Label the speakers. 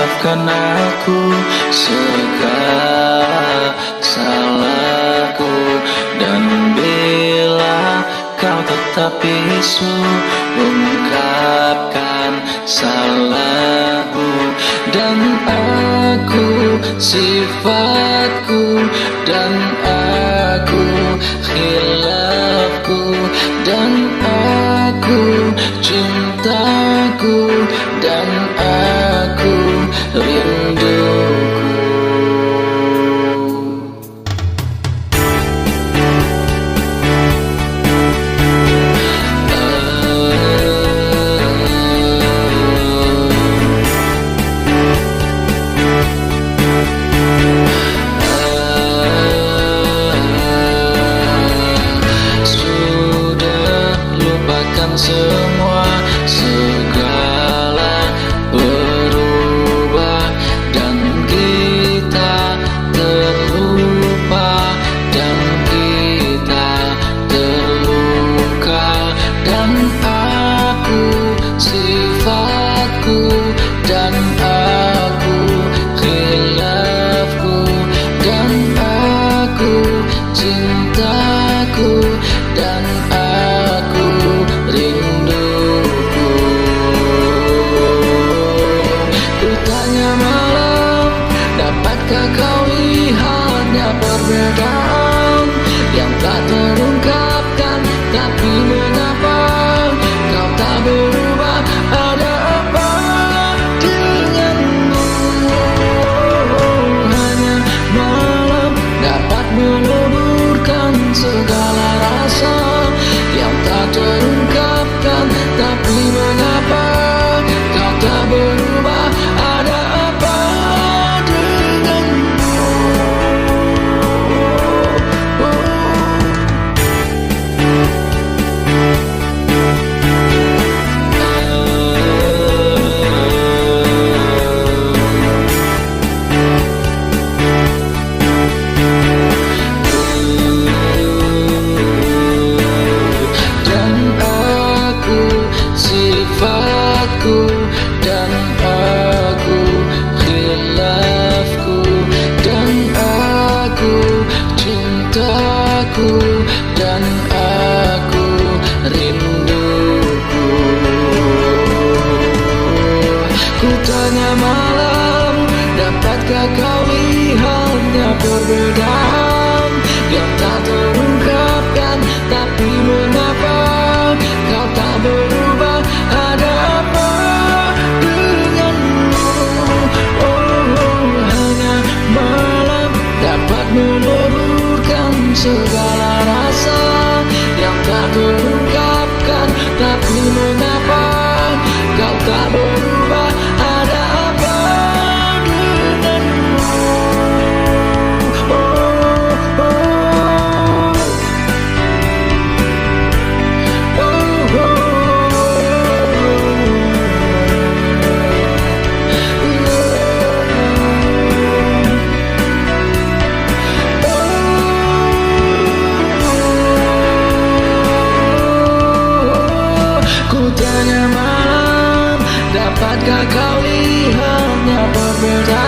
Speaker 1: maafkan aku segala salahku. Dan bila kau tetap bisu ungkapkan salahku, dan aku sifatku, dan aku khilafku, dan aku cintaku, dan aku rinduku. Semua segala berubah, dan kita terlupa, dan kita terluka, dan aku sifatku, dan aku khilafku, dan aku cintaku, dan aku rinduku. Ku tanya malam, dapatkah kau lihatnya perbedaan yang tak terungkapkan? Tapi mengapa kau tak berubah? Ada apa denganmu? Hanya malam dapat meleburkan segala rasa yang tak terungkapkan. Tapi mengapa kau tak berubah? Ada apa denganmu? Sifatku, dan aku khilafku, dan aku cintaku, dan aku rinduku. Ku tanya malam, dapatkah kau lihatnya perbedaan yang tak terungkapkan? Tapi mengapa kau tak berubah? Ada apa denganmu? Hanya malam dapat meleburkan segala rasa yang tak terungkapkan. Tapi mengapa kau tak berubah? Ada apa denganmu? Tanya malam, dapatkah kau lihatnya berbeda?